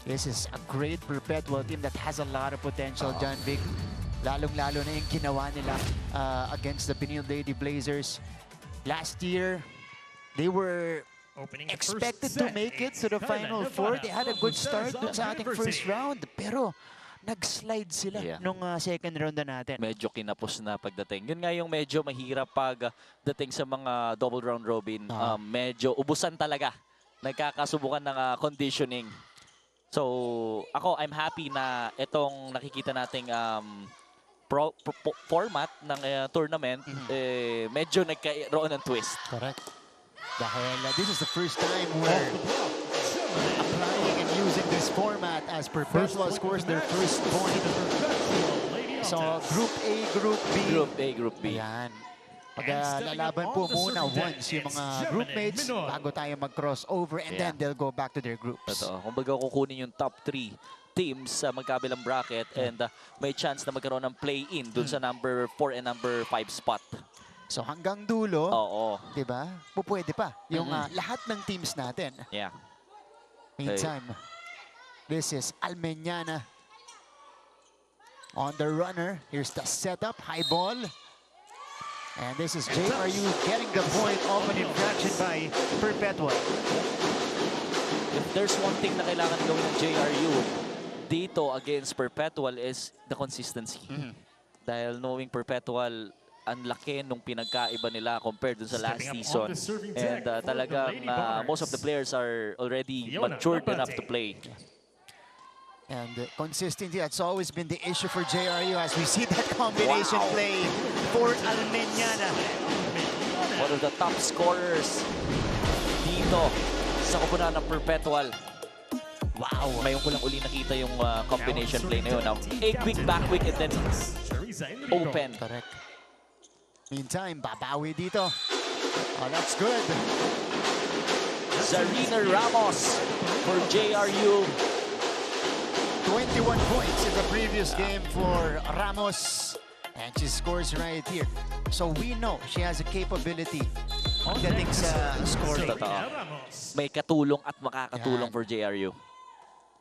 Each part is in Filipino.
This is a great Perpetual team that has a lot of potential, John Vic. Lalong-lalo na yung ginawa nila against the Benil Lady Blazers. Last year, they were expected to make it to the Final Four. They had a good start dun sa ating first round. Pero nag-slide sila nung second round na natin. Medyo kinapos na pagdating. Yun nga yung medyo mahirap pag dating sa mga double round robin. Medyo ubusan talaga. Nagkakasubukan ng conditioning. So, ako, I'm happy na itong nakikita nating format ng tournament, medyo nagkaroon ng twist. Correct. Dahil this is the first time where applying and using this format as Perpetual scores their first point. So, Group A, Group B. Group A, Group B. Ayan. Lalaban po muna once yung mga groupmates bago tayo mag-crossover and then they'll go back to their groups. Totoo. Kumbaga kukunin yung top 3 teams sa magkabilang bracket and may chance na magkaroon ng play-in dun sa number 4 and number 5 spot. So hanggang dulo, di ba? Pupwede pa yung lahat ng teams natin. Yeah. Meantime, this is Almeñana on the runner. Here's the setup, high ball. And this is JRU getting the point of an infraction by Perpetual. If there's one thing na kailangan gawin ng JRU dito against Perpetual is the consistency. Dahil knowing Perpetual, ang laki nung pinagkaiba nila compared dun sa last season. And talagang most of the players are already matured enough to play. And consistency, that's always been the issue for JRU as we see that combination play for Almeñana. One of the top scorers dito sa kupunan ng Perpetual. Wow! Ngayon ko lang uli nakita yung combination play na yun. Now, a quick back quick and then open. Correct. Meantime, babawi dito. Oh, that's good. Zarina Ramos for JRU. 21 points in the previous game for Ramos. And she scores right here. So we know she has a capability pagdating sa scoring. May katulong at makakatulong for JRU.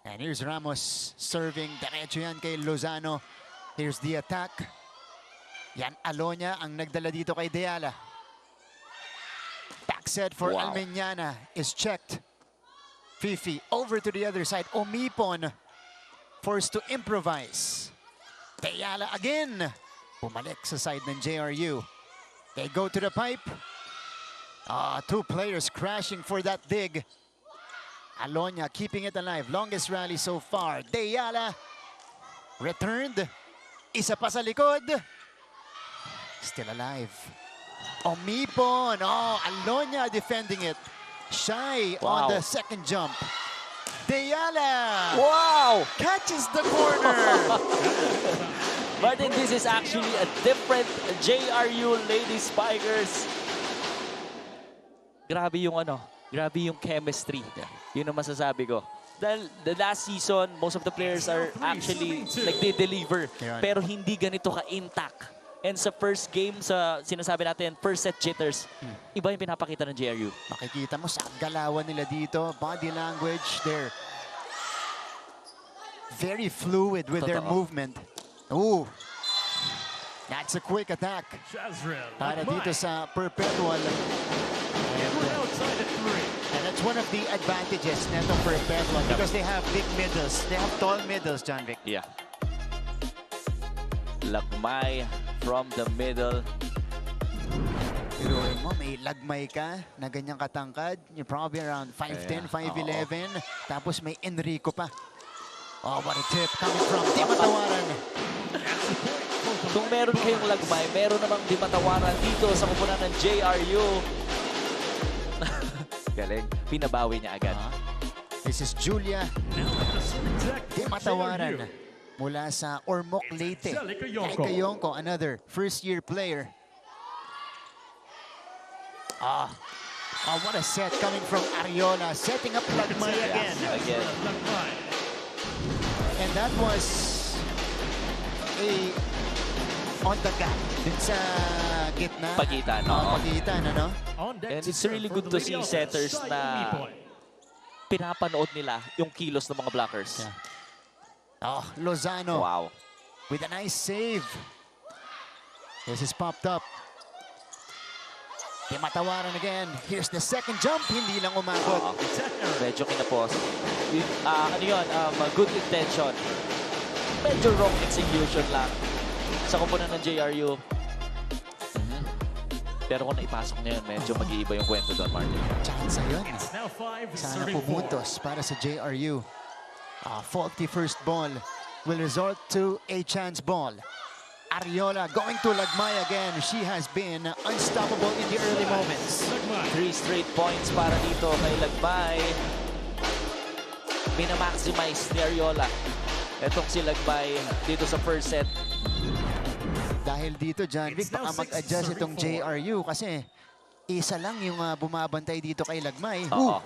And here's Ramos serving. Diretso yan kay Lozano. Here's the attack. Yan, Aloña ang nagdala dito kay Deala. Back set for Almeñana is checked. Fifi over to the other side. Omipon forced to improvise. Deala again. Bumalik sa side ng JRU. They go to the pipe. Two players crashing for that dig. Aloña keeping it alive. Longest rally so far. Deala returned. Isa pa sa likod. Still alive. Omipon. Aloña defending it. Shy on the second jump. Deala! Wow! Catches the corner! But then this is actually a different JRU Lady Spikers. Grabe yung grabe yung chemistry. Yun ang masasabi ko. Dahil the last season, most of the players are actually nagde-deliver. Pero hindi ganito ka-intact. And sa first game, sa sinasabi natin, first set jitters, iba yung pinapakita ng JRU. Makikita mo sa galawan nila dito, body language, they're very fluid with their movement. Ooh, that's a quick attack. Para dito sa Perpetual. And that's one of the advantages netong Perpetual because they have big middles. They have tall middles, John Vic. Yeah. Lagmay from the middle. Pero mo, may lagmay ka na ganyang katangkad. You're probably around 5'10", 5'11". Tapos may Enrico pa. Oh, what a tip coming from Di Matawaran. Kung meron kayong lagmay, meron namang Di Matawaran dito sa kupunan ng JRU. Galing. Pinabawi niya agad. This is Julia Di Matawaran mula sa Ormoc Leyte. Kayongko, another first-year player. What a set coming from Ariola, setting up Lagmay again. And that was on the gap din sa gitna. Pagitan, Pagitan, ano? And it's really good to see setters na pinapanood nila yung kilos ng mga blockers. Yeah. Oh, Lozano Wow. with a nice save. This is popped up. Timatawaran again. Here's the second jump. Hindi lang umabot. Medyo kinapos. Ano yun? Good intention. Medyo wrong execution lang. Sa kupunan ng JRU. Pero kung naipasok niya yun, medyo mag-iiba yung kwento doon, Martin. Chance yun. Sana pumuntos para sa JRU. Faulty first ball will resort to a chance ball. Ariola going to Lagmay again. She has been unstoppable in the early moments. 3 straight points para dito kay Lagmay. Minamaximize ni Ariola. Etong si Lagmay dito sa first set. Dahil dito, John Vic, baka mag-adjust itong JRU kasi isa lang yung bumabantay dito kay Lagmay. Oo.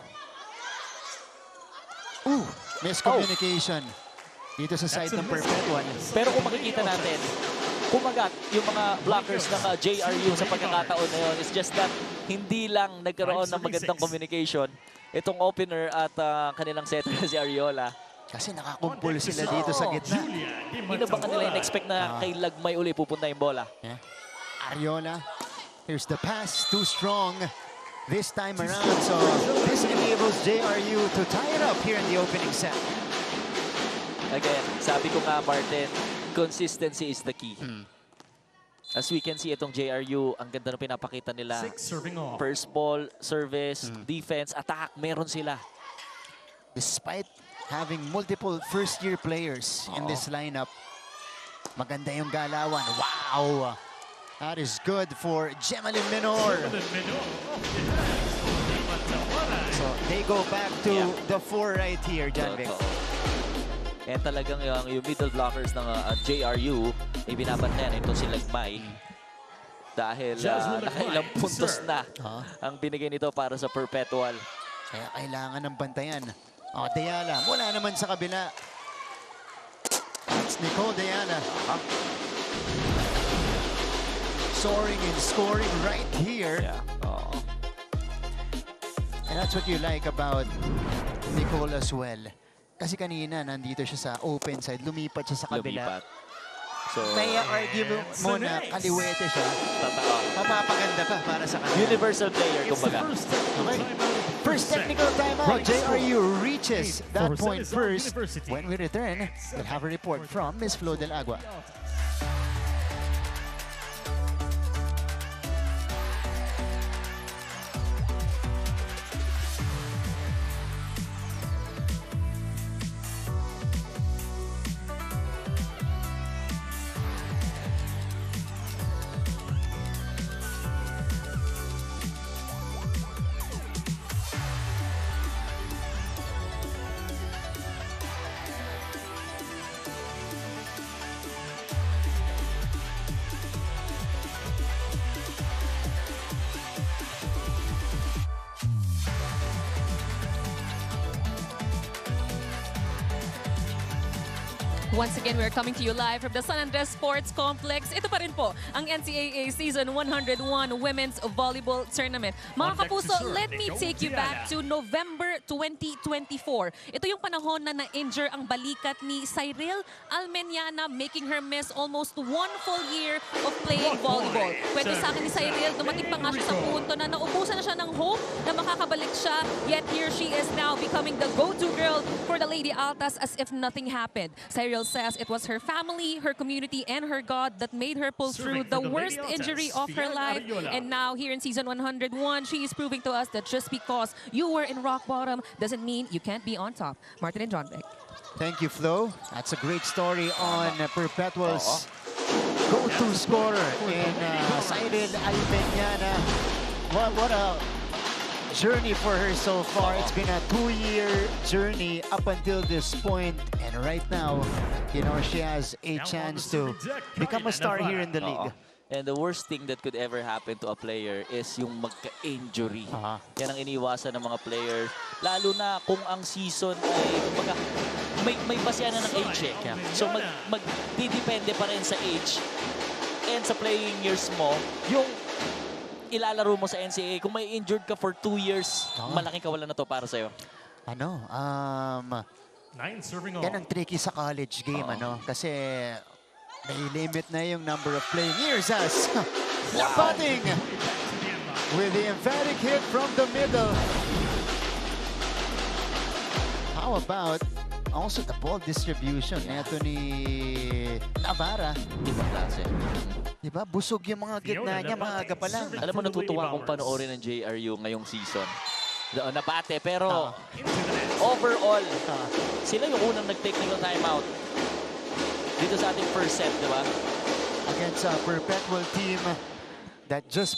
Miscommunication dito sa side ng Perpetual. Pero kung makikita natin, kumagat yung mga blockers ng JRU sa pagkakataon na yun. It's just that hindi lang nagkaroon ng magandang communication. Itong opener at kanilang setter si Ariola. Kasi nakakumpul sila dito sa gitna. Hindi na ba kanila in-expect na kay Lagmay uli pupunta yung bola? Yeah. Ariola, here's the pass, too strong this time around. So this enables JRU to tie it up here in the opening set. Again, sabi ko nga, Martin, consistency is the key. As we can see, itong JRU, ang ganda na pinapakita nila. First ball, service, defense, attack, meron sila. Despite having multiple first-year players in this lineup, maganda yung galawan. Wow! That is good for Gemaline Minor. So they go back to the 4 right here, John Vic. And talagang yung middle blockers ng JRU, ibinabantayan ito si Lagmay. Dahil nakailang puntos na ang binigay nito para sa Perpetual. Kaya kailangan ng bantayan. Deyala, wala naman sa kabila. It's Nicole Deyala. Soaring and scoring right here. Yeah. And that's what you like about Nicole as well. Kasi kanina, nandito siya sa open side, lumipat siya sa kabila. Lumipat. So, may argue mo na kaliwete siya. Totoo. Mapapaganda pa para sa kanila. Universal player, kumbaga. Okay. First technical timeout. JRU reaches that point first. When we return, we'll have a report from Ms. Flo Del Agua. Once again, we're coming to you live from the San Andres Sports Complex. Ito pa rin po ang NCAA Season 101 Women's Volleyball Tournament. Mga kapuso, let me take you back to November 2024. Ito yung panahon na na-injure ang balikat ni Cyril Almeniana, making her miss almost 1 full year of playing volleyball. Kwento sa akin ni Cyril, dumating pa nga siya sa punto na naubusan na siya ng hope na makakabalik siya. Yet here she is now becoming the go-to girl for the Lady Altas as if nothing happened. Cyril says it was her family, her community, and her God that made her pull through the worst injury of her life. And now here in Season 101, she is proving to us that just because you were in rock bottom doesn't mean you can't be on top. Martin and John Vic. Thank you, Flo. That's a great story on Perpetual's go-to scorer in Cyril Almeniana. What a journey for her so far. It's been a 2-year journey up until this point, and right now, you know, she has a chance to become a star here in the league. And the worst thing that could ever happen to a player is yung magka-injury. Yan ang iniwasan ng mga players. Lalo na kung ang season ay kumbaga, may basehan na ng age eh. So magdidepende pa rin sa age and sa playing years mo, yung ilalaro mo sa NCAA. Kung may injured ka for 2 years, malaking kawalan na to para sa'yo. ano, 9 serving all. yan ang tricky sa college game, ano? Kasi may limit na yung number of playing years as Lapating with the emphatic hit from the middle. How about also the ball distribution? Ito ni Navarra. Ibang klase. Diba? Busog yung mga gitna niya, maaga pa lang. Alam mo, natutuwa akong panoorin ng JRU ngayong season. Nabate, pero overall, sila yung unang nag-take na yung timeout. Dito sa ating first set, di ba? Against a Perpetual team that just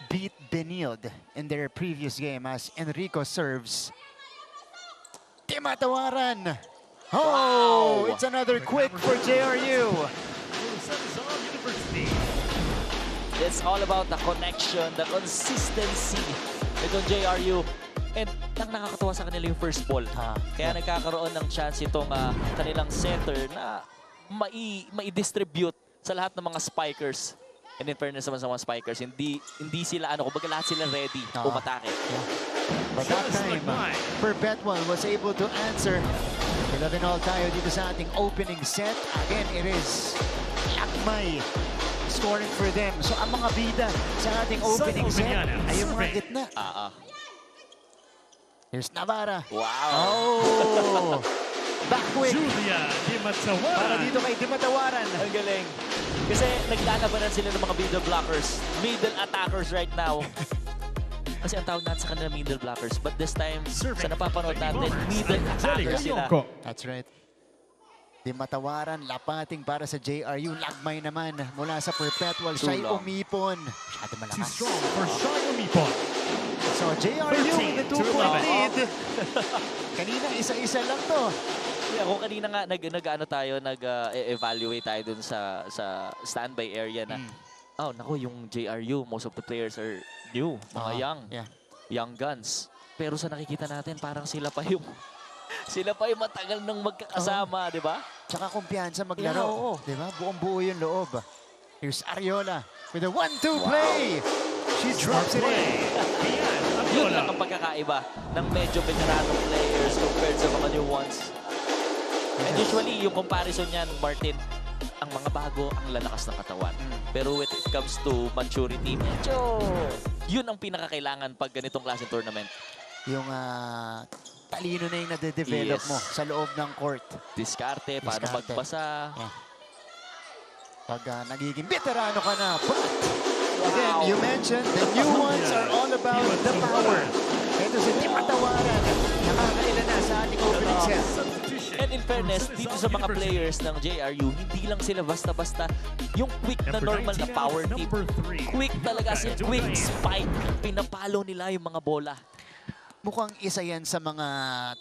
beat Benilde in their previous game as Enrico serves. Timatawaran! Oh, Wow. it's another quick for JRU. It's all about the connection, the consistency itong JRU. And ang nakakatuwa sa kanila yung first ball. Kaya nagkakaroon ng chance itong kanilang center na mai-distribute sa lahat ng mga spikers. And in fairness naman sa mga spikers, hindi sila, kumbaga lahat sila ready umatake. But that time, Perpetual was able to answer. 11-all tayo dito sa ating opening set. Again, it is Lakmay scoring for them. So ang mga bida sa ating opening set ay yung mga gitna. Here's Navarra. Wow! Oh! Back quick Julia Dimatawaran. para dito kay Dimatawaran. Ang galing. Kasi naglalabanan sila ng mga middle blockers, middle attackers right now. Kasi ang tawag natin sa kanila middle blockers. But this time, sa napapanood natin, middle attackers sila. That's right. Dimatawaran, Lapating para sa JRU. Lagmay naman mula sa Perpetual. Shy long. Umipon. Masyado Too malakas. strong for Shy Umipon. So JRU with the 2-point lead. Kanina isa-isa lang to. Yeah, kung kanina nga nag-evaluate tayo dun sa standby area na oh, naku, yung JRU, most of the players are new, mga young guns. Pero sa nakikita natin, parang sila pa yung matagal nang magkakasama, di ba? Tsaka kumpiyansa maglaro. Yeah, oo. Di ba? Buong-buo yung loob. Here's Ariola with a 1-2 play. She drops it in. Yun lang ang pagkakaiba ng medyo veteranong players compared sa mga new ones. And usually, yung comparison niyan, Martin, ang mga bago, ang lalakas ng katawan. Pero when it comes to maturity, medyo yun ang pinakakailangan pag ganitong klaseng tournament. Yung talino na yung nade-develop mo sa loob ng court. Diskarte, paano Diskarte. magbasa. Pag nagiging veterano ka na. But, again, you mentioned the new ones are all about the power. Ito si Dimatawaran. Nakakaila na sa ating opening set. And in fairness, dito sa mga players ng JRU, hindi lang sila basta-basta yung quick na normal na power team. Quick talaga sila, quick spike. Pinapalo nila yung mga bola. Mukhang isa yan sa mga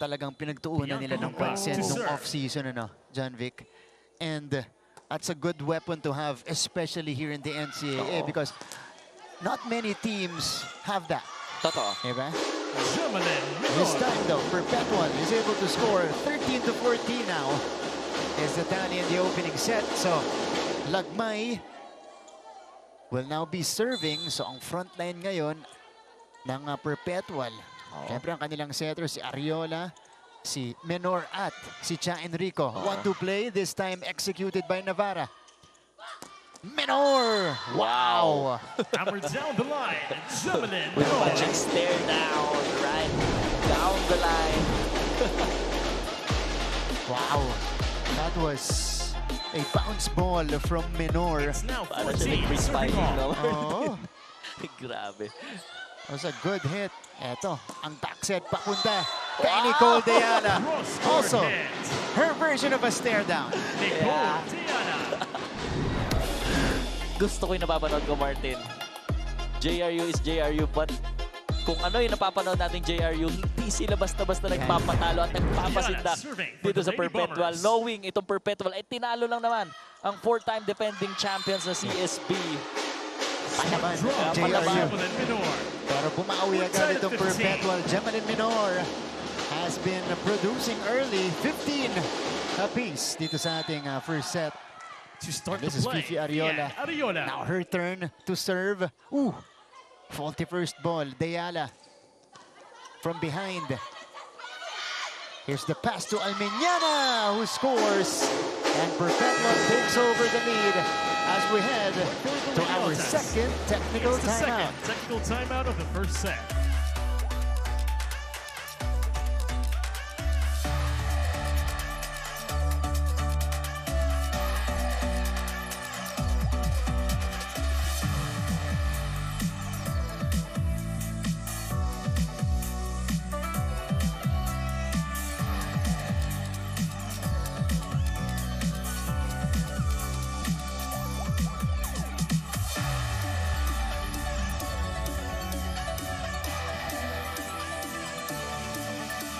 talagang pinagtuunan nila ng pansin nung off-season, John Vic. And that's a good weapon to have, especially here in the NCAA, because not many teams have that. Totoo. Diba? This time though, Perpetual is able to score 13-14 now. Is the tally in the opening set. So, Lagmay will now be serving. So, ang front line ngayon ng Perpetual. Siyempre, ang kanilang setter, si Ariola, si Menor at si Cha Enrico. 1-2 play, this time executed by Navarra. Menor! Wow! Hammered down the line. Jamelin With a Menor. magic stare down, right? Down the line. Wow! That was a bounce ball from Menor. It's now Para siya 14 free serving spiking all. naman. Oh, Grabe. that was a good hit. Eto, ang tackset papunta kay Nicole Deana. Also, her version of a stare down. Nicole Diana. Gusto ko yung napapanood ko, Martin. JRU is JRU, but kung ano yung napapanood nating JRU, hindi sila basta-basta nagpapatalo at nagpapasinda dito sa Perpetual. Knowing itong Perpetual, ay tinalo lang naman ang 4-time defending champions na CSB. Palaban, Palaban. JRU. Jamelin Menor. Pero bumawi agad itong Perpetual. Jamelin Menor has been producing early. 15 apiece dito sa ating first set. To start This the is play. Fifi Ariola. Yeah, Ariola. Now her turn to serve. Ooh, faulty first ball. Deyala from behind. Here's the pass to Almeñana, who scores. And Perpetual takes over the lead as we head to our second technical It's the timeout. second technical timeout of the first set.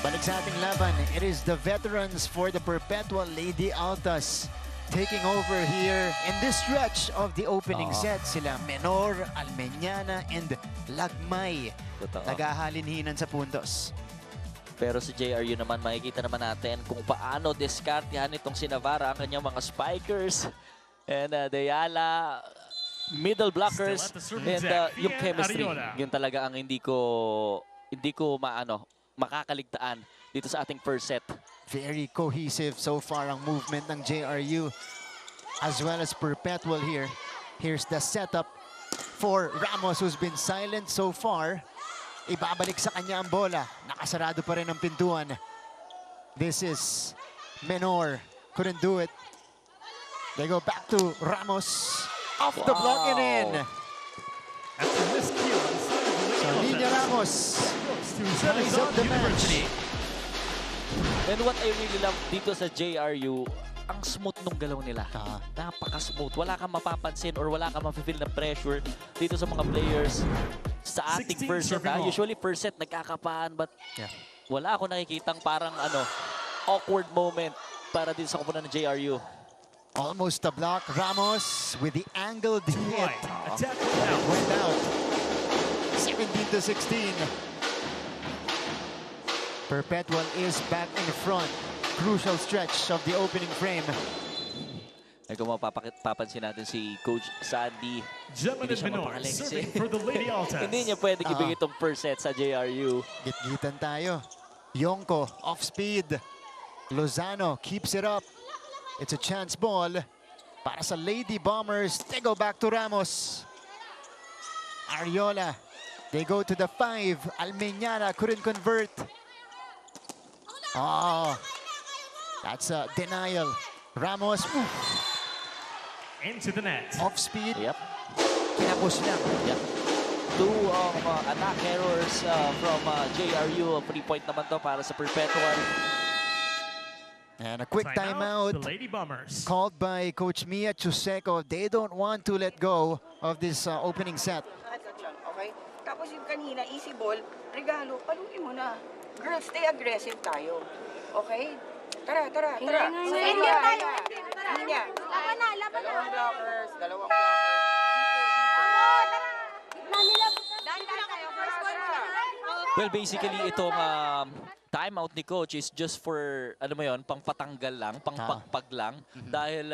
Balik sa ating laban, it is the veterans for the Perpetual Lady Altas taking over here in this stretch of the opening set. Sila Menor, Almeñana, and Lagmay. Totoo. Naghahalinhinan sa puntos. Pero si JRU naman, makikita naman natin kung paano diskartehan itong si Navarra ang kanyang mga spikers. And Deyala, middle blockers, Still at the serving and deck, yung Ian chemistry. Ariola. Yun talaga ang hindi ko makakaligtaan dito sa ating first set. Very cohesive so far ang movement ng JRU as well as Perpetual here. Here's the setup for Ramos, who's been silent so far. Ibabalik sa kanya ang bola. Nakasarado pa rin ang pintuan. This is Menor. Couldn't do it. They go back to Ramos. Off the block and in. After this kill on the side of the So Lady Niña Altas, Ramos. looks to Ties up Zenazon the match. University. And what I really love dito sa JRU, ang smooth nung galaw nila. Ah. Napaka-smooth. Wala kang mapapansin or wala kang mapifeel na pressure dito sa mga players sa ating 16 first set. serving ball. Usually first set nagkakapaan, but Yeah. wala ako nakikitang parang awkward moment para dito sa koponan ng JRU. Almost a block. Ramos with the angled hit. White, attacking out. Went out. 17 to 16. Perpetual is back in front. Crucial stretch of the opening frame. Ay kung mapapansin natin si Coach Sandy, Gemma hindi siya Menor mapakali kasi serving for the Lady Altas. hindi niya pwedeng ibigay itong first set sa JRU. Gitgitan tayo. Yonko off speed. Lozano keeps it up. It's a chance ball para sa Lady Bombers. They go back to Ramos. Ariola. They go to the 5. Almeñana couldn't convert. Oh, that's a denial. Ramos Into the net. off speed. Yep. Kinapos lang. Yep. Two attack errors from JRU. 3-point naman to para sa Perpetual. And a quick timeout The Lady Bombers. called by Coach Mia Chuseco. They don't want to let go of this opening set. Okay? Tapos yung kanina, easy ball, regalo, paluin mo na. Girls, stay aggressive tayo. Okay? Tara, tara, tara. India tayo. India. Laban na. Dalawang blockers, dalawang blockers. Well, basically, itong timeout ni Coach is just for, alam mo yun, pang patanggal lang, pang pagpag lang. Dahil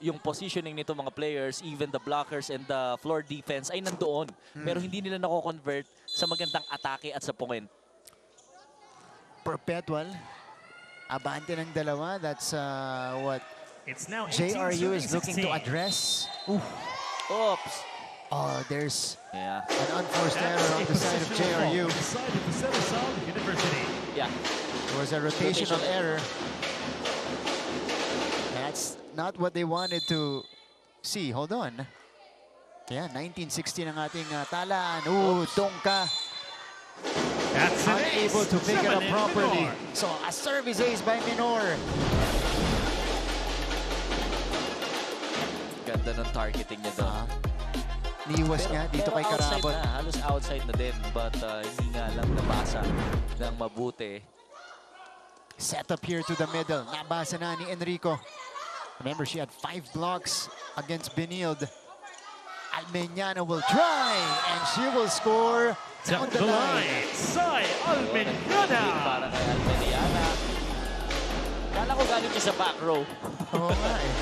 yung positioning nito mga players, even the blockers and the floor defense ay nandoon. Pero hindi nila nako-convert sa magandang atake at sa point. Perpetual. Abante ng dalawa. That's what It's now JRU is looking to 18-16. address. Oops! Oh, there's Yeah. an unforced error That's on a the side of positional fault JRU. on the side of the Zenazon University. Yeah. There was a rotational error. That's not what they wanted to see. Hold on. Yeah, 19-16 ang ating talaan. Ooh, Tongka That's an unable ace. to pick it up Gemma properly. Menor. So a service ace by Menor. Ganda ng targeting niya doon. Niwas nga dito kay outside Karabot. na, halos outside na din. But hindi nga lang nabasa ng mabuti. Set up here to the middle. Nabasa na ni Enrico. Remember, she had 5 blocks against Benilde. Almeñana will try, and she will score down Down the the line. line, Sai Para Almeñana. kay Almeniana. Kala ko galing niya sa back row. Oo nga eh.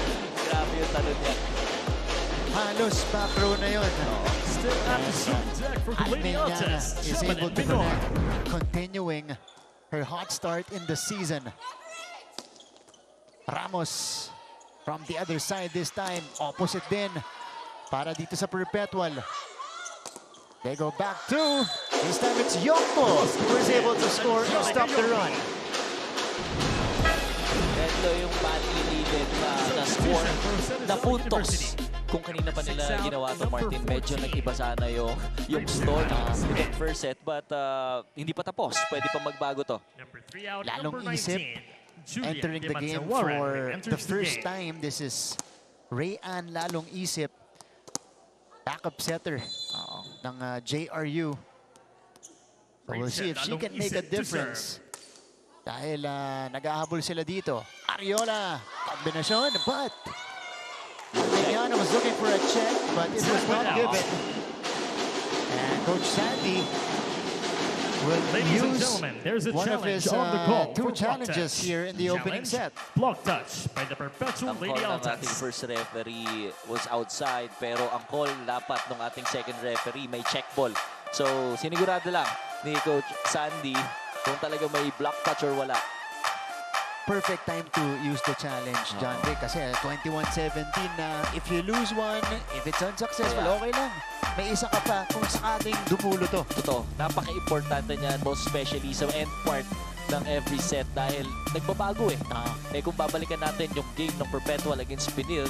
Grabe yung talon niya. Halos back row na yun. Still at the serving deck for the Lady Almeñana Altas. is Gemma able to Menor. connect. Continuing her hot start in the season. Ramos from the other side this time. Opposite din para dito sa Perpetual. They go back to, this time it's Yonko who is able to score and stop the run. Ito yung badly needed na score na puntos. Kung kanina pa nila ginawa to, Martin, medyo nag-iba sana yung story ng first set, but hindi pa tapos. Pwede pa magbago to. Number 3 out, Lalong number 19. isip, Julia entering the game Dimatzawarren for enters the first game. time. This is Rayan Lalong Isip, backup setter ng JRU. So we'll see if she can make a difference. Dahil naghahabol sila dito. Ariola, kombinasyon, but Arellano was looking for a check, but it was not given. And Coach Sandy will Ladies and use gentlemen, there's a one of challenge his on the call two for block challenges touch. here in the opening set. Block touch by the Perpetual Ang call Lady ng ating Altas. first referee was outside, pero ang call dapat ng ating second referee may check ball. So sinigurado lang ni Coach Sandy kung talaga may block touch or wala. Perfect time to use the challenge, John Vic, kasi 21-17 na if you lose one, if it's unsuccessful, Yeah. okay lang. May isa ka pa kung sakaling dumulo to. Totoo, napaka-importante niyan, most especially sa end part ng every set dahil nagbabago eh. Eh kung babalikan natin yung game ng Perpetual against Benil,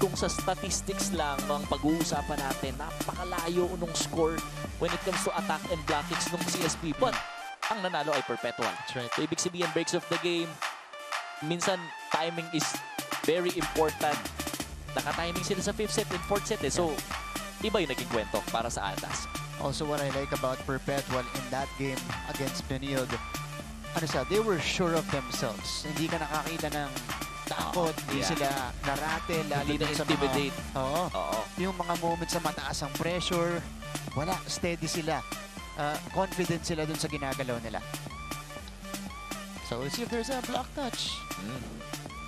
kung sa statistics lang ang pag-uusapan natin, napakalayo nung score when it comes to attack and blockings ng CSP. But ang nanalo ay Perpetual. That's right. So ibig sabihin, breaks of the game, minsan timing is very important. Naka-timing sila sa 5th set and 4th set eh. So iba yung naging kwento para sa Altas. Also, what I like about Perpetual in that game against Benilde, they were sure of themselves. Hindi ka nakakita ng takot, hindi Yeah. sila naratel, lalo Hindi dun sa na-intimidate. Oo. Yung mga moments sa mataas ang pressure, wala, steady sila. Confident sila dun sa ginagalaw nila. So, we'll see if there's a block touch.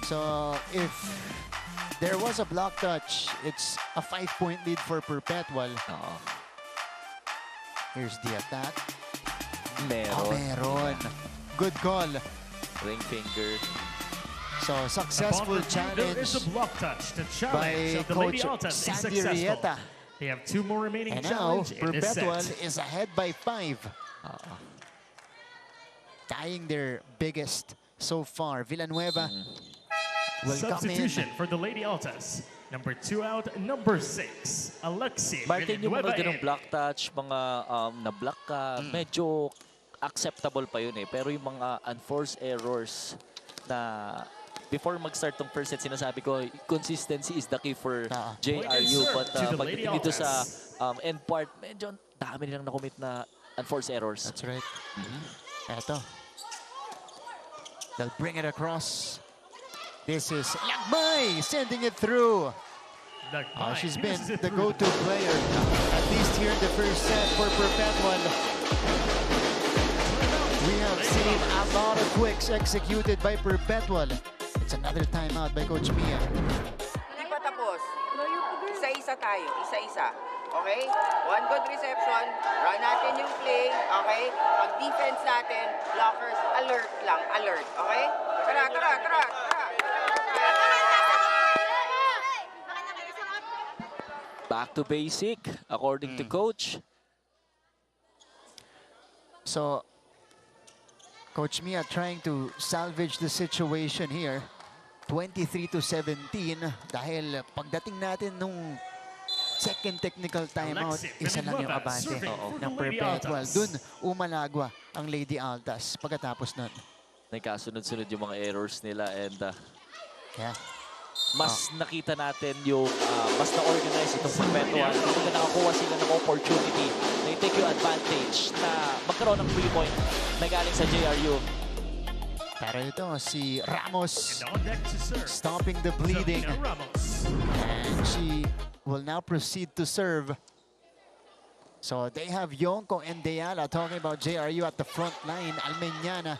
So, if there was a block touch, it's a 5-point lead for Perpetual. Oo. Here's the attack. Meron. Meron. Good call. Ring finger. So, successful There is a challenge block touch. The by challenge of the Lady Coach Altas is Sandy successful. Rieta. They have 2 more remaining And now, challenge in this Perpetual set. is ahead by 5. Tying their biggest so far. Villanueva will come in. Substitution for the Lady Altas. Number 2 out, number 6, Alexi Martin, yung Villanueva mga ganong in. block touch, mga na-block ka, medyo acceptable pa yun eh. Pero yung mga unforced errors na before mag-start tong first set, sinasabi ko, consistency is the key for JRU. But To the Lady pagdating dito sa Altas. end part, medyo dami nilang na-commit na unforced errors. That's right. Eto. They'll bring it across. This is Lakmay sending it through. She's been the go-to player, at least here in the first set for Perpetual. We have seen a lot of quicks executed by Perpetual. It's another timeout by Coach Mia. Hindi pa tapos. Isa-isa tayo, isa-isa. Okay? One good reception, run natin yung play, okay? Pag-defense natin, blockers, alert lang, alert, okay? Tara, tara, tara, tara! Back to basic, according to Coach. So, Coach Mia trying to salvage the situation here. 23-17 dahil pagdating natin nung second technical timeout, isa lang yung abante ng Perpetual. Dun umalagwa ang Lady Altas pagkatapos nun. Nagkasunod-sunod yung mga errors nila and Yeah. mas nakita natin yung mas na-organize itong Perpetual. Kapag nakakuha sila ng opportunity, they take yung advantage na magkaroon ng 3-point na galing sa JRU. Pero ito, si Ramos And on deck to serve, stopping the bleeding. Sophia Ramos. And she will now proceed to serve. So they have Yonko and Deyala talking about JRU at the front line. Almeñana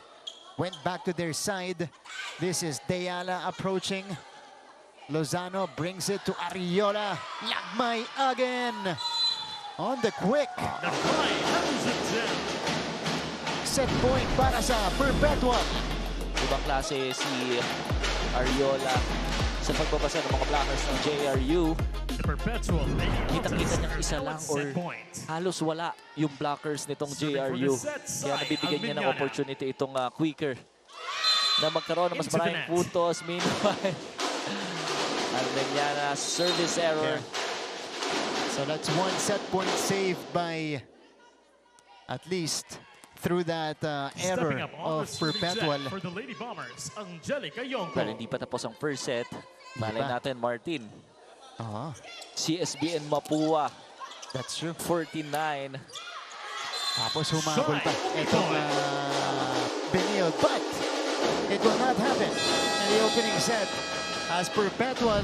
went back to their side. This is Deyala approaching. Lozano brings it to Ariola. Lagmay again. On the quick. The fly hammers it down. set point para sa Perpetual. Ibang klase si Ariola sa pagbabasa ng mga blockers ng JRU. The Perpetual Lady Kitang-kita niyang Alters isa are now lang at or set point. halos wala yung blockers nitong Serving for JRU. the set side, Kaya nabibigyan niya ng Albiñana. opportunity itong Quicker na magkaroon ng mas Into the maraming net. puntos. Meanwhile, Albiñana, service error. So that's one set point saved by at least through that Stepping error up on of the serving Perpetual. set for the Lady Bombers, Angelica Yonko. Well, hindi pa tapos ang first set. Malay pa. natin, Martin. Ah, CSBN Mapua, that's true. 49. Tapos humabol pa itong Benil, but it will not happen in the opening set as Perpetual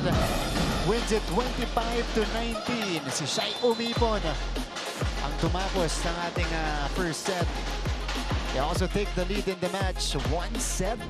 wins it 25-19. Si Shai Umipon ang tumakos ng ating first set. They also take the lead in the match, 1-0.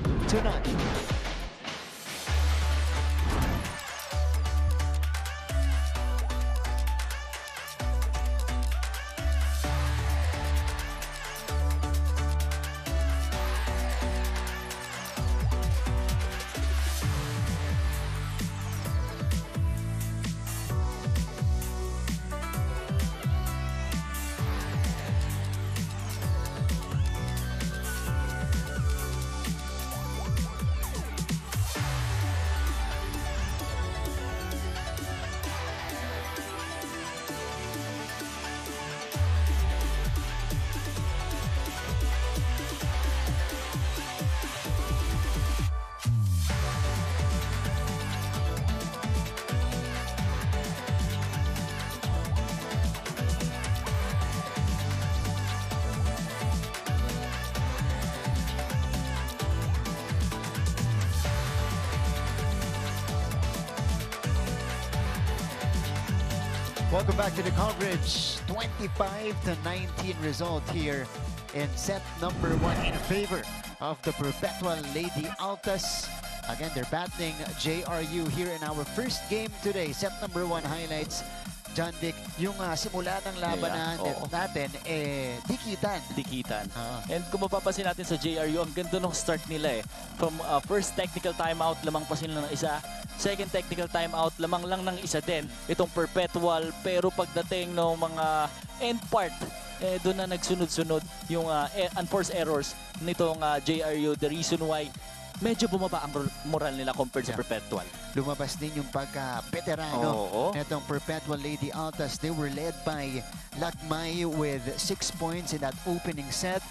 Welcome back to the coverage. 25-19 result here in set number 1 in favor of the Perpetual Lady Altas. Again, they're battling JRU here in our first game today. Set number 1 highlights. John Dick, yung simula ng labanan Yeah, oo. natin, dikitan. Dikitan. Ah. And kung mapapansin natin sa JRU, ang ganda ng start nila eh. From first technical timeout, lamang pa sila ng isa. Second technical timeout, lamang lang ng isa din. Itong Perpetual, pero pagdating ng mga end part, doon na nagsunod-sunod yung unforced errors nitong JRU. The reason why medyo bumaba ang moral nila compared sa Yeah. Perpetual. Lumabas din yung pagka-veterano Oo. netong Perpetual Lady Altas. They were led by Lakmay with 6 points in that opening set.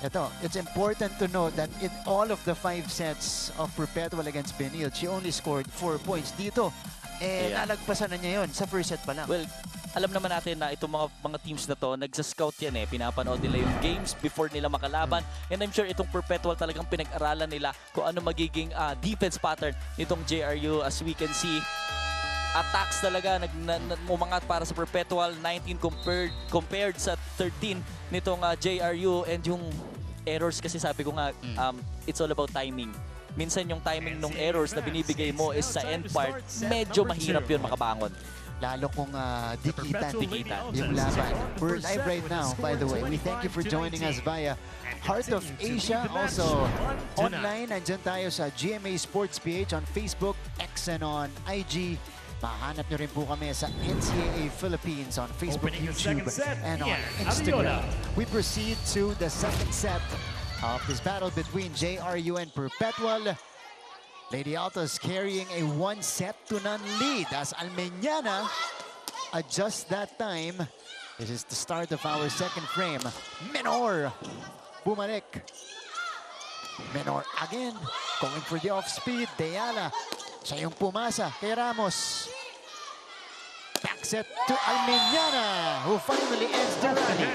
Ito, it's important to note that in all of the 5 sets of Perpetual against Benil, she only scored 4 points. Dito, Yeah. nalagpasan na niya yun sa first set pa lang. Well, alam naman natin na itong mga teams na to, nagsa-scout yan eh. Pinapanood nila yung games before nila makalaban. And I'm sure itong Perpetual talagang pinag-aralan nila kung ano magiging defense pattern nitong JRU. As we can see, attacks talaga umangat para sa Perpetual. 19 compared sa 13 nitong JRU. And yung errors kasi sabi ko nga, it's all about timing. Minsan yung timing ng errors na binibigay mo is sa end part, medyo mahirap yun makabangon. Lalo kung dikitan Dikitan. yung laban. We're live right now, by the way. We thank you for joining us via Heart of Asia. Also, online, nandyan tayo sa GMA Sports PH on Facebook, X, and on IG. Mahanap nyo rin po kami sa NCAA Philippines on Facebook, Opening the YouTube, second set, and on Ian Instagram. Ariola. We proceed to the second set of this battle between JRU and Perpetual. Lady Altas carrying a 1-0 lead as Almeñana adjusts that time. This is the start of our second frame. Menor bumalik. Menor again, going for the off-speed. Deyala, siya yung pumasa kay Ramos. Back set to Almeñana, who finally ends the rally.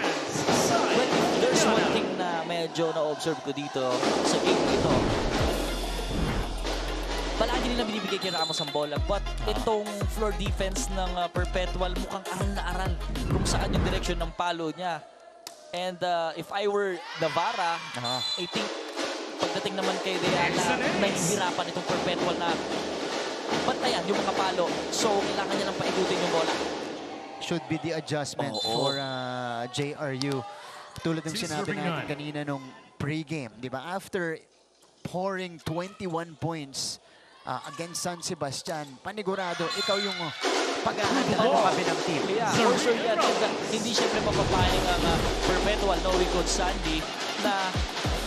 Well, there's one thing na medyo na-observe ko dito sa game ito. Palagi nila binibigay kay Ramos ang bola, but itong floor defense ng Perpetual mukhang aral na aral kung saan yung direction ng palo niya. And if I were Navarra, I think pagdating naman kay Deyala, nahihirapan itong Perpetual na bantayan yung mga palo. So, kailangan niya lang paikutin yung bola. Should be the adjustment for JRU. Tulad ng Two sinabi serving natin nine. kanina nung pre-game, di ba? After pouring 21 points against San Sebastian, panigurado, ikaw yung pag-ahandaan ng kabilang team. Yeah, for sure yan. And, hindi siyempre mapapayag ang Perpetual knowing Coach Sandy na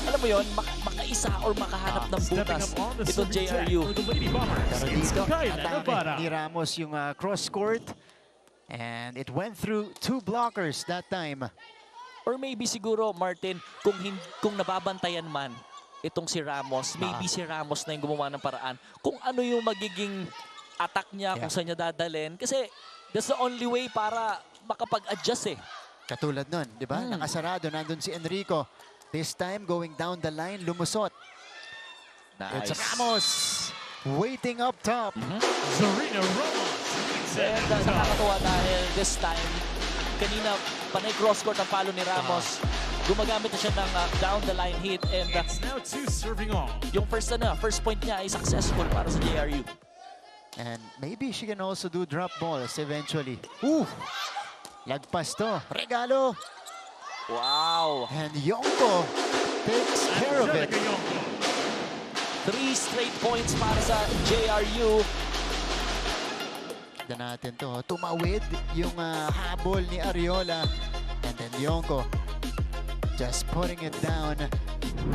alam mo yon makaisa or makahanap ng Stepping butas up on the itong serving deck JRU. for the Lady Bombers. Pero It's dito, Kayla atake Navarra. ni Ramos yung cross-court. And it went through 2 blockers that time. Or maybe siguro, Martin, kung nababantayan man itong si Ramos, maybe si Ramos na yung gumawa ng paraan kung ano yung magiging attack niya, kung saan niya dadalhin. Kasi that's the only way para makapag-adjust eh. Katulad nun, di ba? Nakasarado, nandun si Enrico. This time, going down the line, lumusot. It's Nice. Ramos waiting up top. Zarina Ramos. And nakakatuwa dahil this time, kanina panay cross-court ang palo ni Ramos. Gumagamit na siya ng down the line hit and It's now 2 serving all. yung first point niya ay successful para sa JRU. And maybe she can also do drop balls eventually. Ooh! Lagpas to. Regalo. Wow! And Yonko takes care of it. Angelica Yonko. 3 straight points para sa JRU. Tignan natin to. Tumawid yung habol ni Ariola. And then Yonko just putting it down.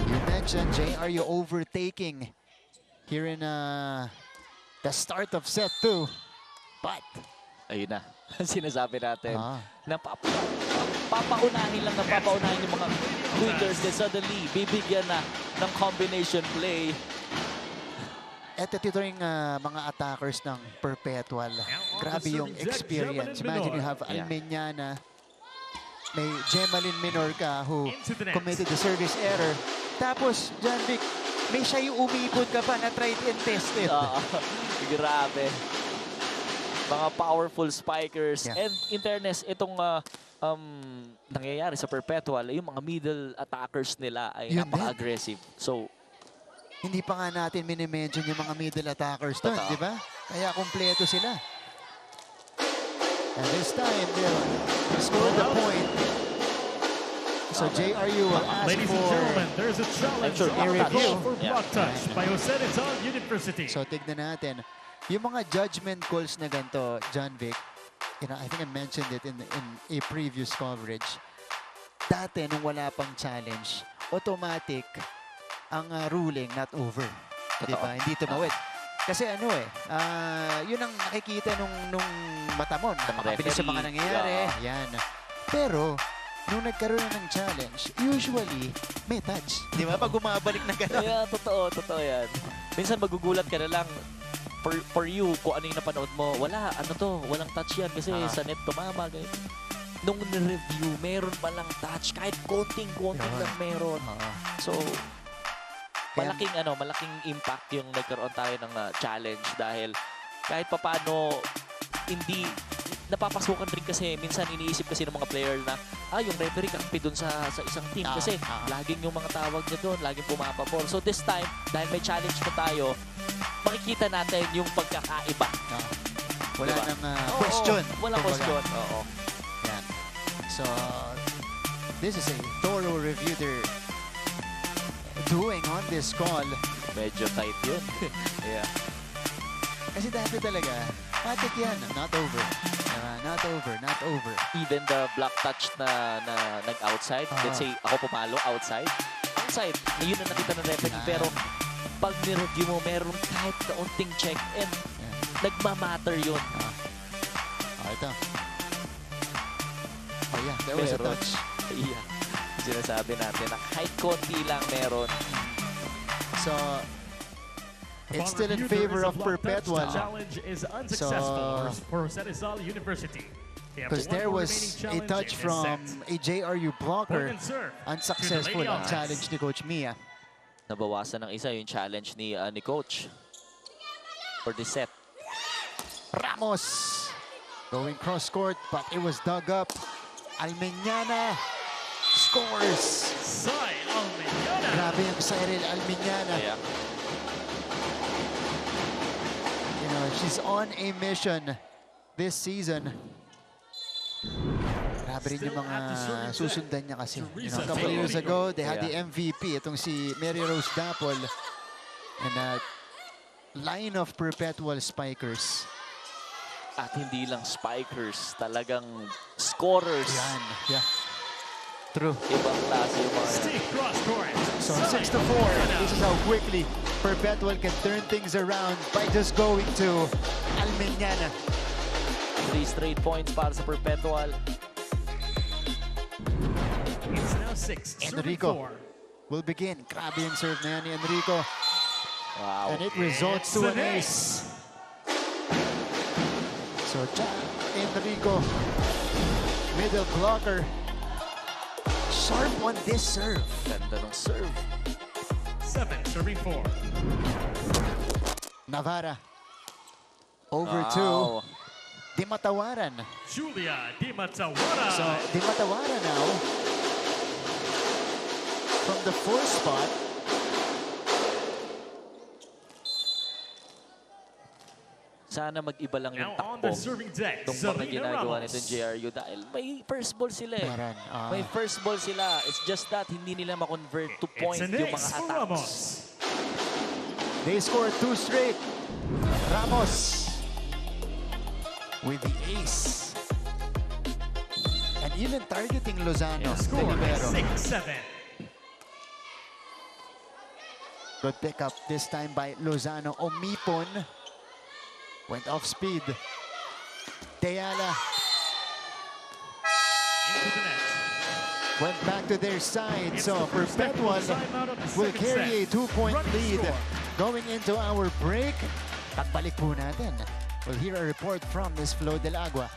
You mentioned JRU overtaking here in the start of set 2. But Ayun na. Sinasabi natin. Na papaunahin yung mga Quakers. Then suddenly, bibigyan na ng combination play. eto dito yung mga attackers ng Perpetual. Grabe yung experience. Imagine you have Almeñana, may Gemaline Minorca who Into the net. committed the service error. Tapos, John Vic, may siya yung umipod ka pa na tried and tested. Grabe. Mga powerful spikers. Yeah. And in fairness, itong nangyayari sa Perpetual, yung mga middle attackers nila ay Yun napaka-aggressive. So, Hindi pa nga natin minimension yung mga middle attackers doon, Totoo. di ba? Kaya kumpleto sila. And this time, they'll score the point. So JRU will ask Ladies and for... gentlemen, there's a challenge sure, on a the review. call for block touch by Jose Rizal University. So tignan natin. Yung mga judgment calls na ganito, John Vic, I think I mentioned it in a previous coverage. Dati, nung wala pang challenge, automatic ang ruling not over. Di ba? Hindi tumawid. Kasi yun ang nakikita nung mata mo. Nakakabilis sa mga referee. nangyayari. Yan. Pero, nung nagkaroon na ng challenge, usually, may touch. Di ba? Pag bumabalik na gano'n. yeah, totoo yan. Minsan magugulat ka na lang for you kung ano yung napanood mo. Walang touch yan kasi sa net tumama. Ganito. Nung review, meron palang touch. Kahit konting-konting lang meron. So, malaking impact yung nagkaroon tayo ng challenge dahil kahit papano hindi napapasukan rin kasi minsan iniisip kasi ng mga player na yung referee kampi dun sa isang team kasi laging yung mga tawag niya doon, laging pumapabol. So this time, dahil may challenge na tayo, makikita natin yung pagkakaiba. Wala Diba? nang question. Walang kumbaga. question. Oo. Yan. So, this is a thorough review they're doing on this call. Medyo tight yun. Yeah. Kasi dati talaga, matik yan. Not over. Not over. Not over. Even the block touch na nag-outside, let's say ako pumalo outside, yun na nakita ng referee. Pero pag nireview mo, meron kahit kaunting check and nagmamatter yun. Ito. Oh yeah, there was a Meron. touch. Yeah. Sinasabi natin na kahit konti lang meron. So, it's still in Upon review, favor there of is a block touch. Perpetual. The challenge is unsuccessful for Jose Rizal University. They have Because one there more was remaining a challenge touch in this from set. a JRU blocker. Point and serve to the Unsuccessful Lady ang Hawks. challenge ni Coach Mia. Nabawasan ng isa yung challenge ni Coach for this set. Ramos going cross court, but it was dug up. Almeñana scores. Sai Almeñana. Grabe yung Cyril Almeñana. Yeah. She's on a mission this season. Grabe Grabe rin yung mga susundan niya kasi. You know, a Teresa couple Taylor. years ago, they had Yeah. the MVP, itong si Mary Rose Dapol. And a line of perpetual spikers. At hindi lang spikers, talagang scorers. Yan, yeah. True. Ibang klase yung mga yan. Steve cross court. So 6-4. This is how quickly Perpetual can turn things around by just going to Almeñana. 3 straight points para sa Perpetual. It's now 6. Enrico will begin. Grabe yung serve na yan ni Enrico. Wow. And it results to an ace. So Enrico, middle blocker. Sharp on this serve. Ganda ng serve. 7-4. Navarra. Over Wow. to Di Matawaran. Julia Di Matawara. So Di Matawaran now from the 4th spot. Sana mag-iba lang yung Now on the takbo serving deck, nung mga Selena ginagawa Ramos. nitong JRU dahil may first ball sila eh. Meron, May first ball sila. It's just that hindi nila ma-convert to point It's an yung mga ace for attacks. Ramos. They scored 2 straight. Ramos with the ace. And even targeting Lozano. The score Libero. 6-7. Good pickup this time by Lozano. Omipon went off speed. Deyala Into the net. went back to their side. It's So the first Perpetual timeout of the will second carry a set. 2-point Running lead score. going into our break. Pagbalik po natin. We'll hear a report from Miss Flo Del Agua.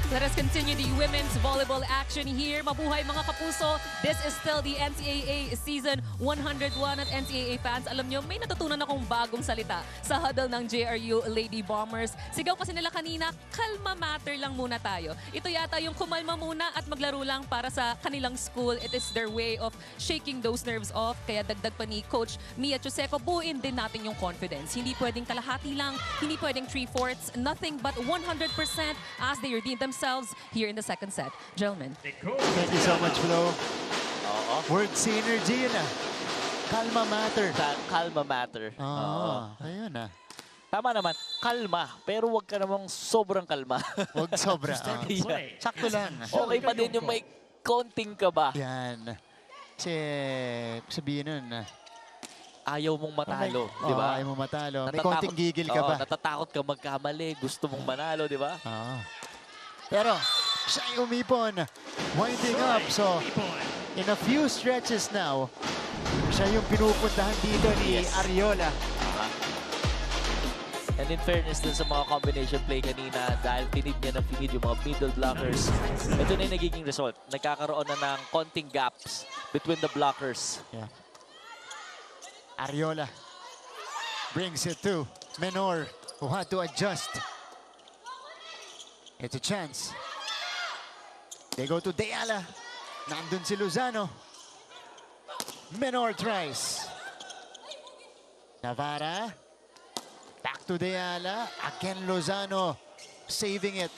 Let us continue the women's volleyball action here. Mabuhay mga kapuso. This is still the NCAA Season 101 at NCAA fans. Alam nyo, may natutunan akong bagong salita sa huddle ng JRU Lady Bombers. Sigaw kasi nila kanina, kalma matter lang muna tayo. Ito yata yung kumalma muna at maglaro lang para sa kanilang school. It is their way of shaking those nerves off. Kaya dagdag pa ni Coach Mia Chuseco, buuin din natin yung confidence. Hindi pwedeng kalahati lang, hindi pwedeng 3/4, nothing but 100% as they redeem themselves here in the second set. Gentlemen. Thank you so much, Flo. Oo. Word synergy yun ah. Kalma matter. Kalma matter. Oo. Ayun ah. Tama naman, kalma. Pero wag ka namang sobrang kalma. Huwag sobra. Start to Yeah. play. Sakto lang. Okay pa din yung may konting kaba. Yan. Kasi sabihin nun, Ayaw mong matalo, di ba? Ayaw mo matalo. May Natatakot- konting gigil ka Oo, ba? natatakot ka magkamali, gusto mong manalo, di ba? Oo. Pero, siya umipon. Winding up. So, in a few stretches now, siya yung pinupuntahan dito ni Yes. Ariola. And in fairness dun sa mga combination play kanina, dahil pinid niya ng pinid yung mga middle blockers, ito na yung nagiging result. Nagkakaroon na ng konting gaps between the blockers. Yeah. Ariola brings it to Menor, who had to adjust. It's a chance. They go to Deyala. Nandun si Lozano. Menor tries. Navarra. Back to Deyala. Again Lozano saving it.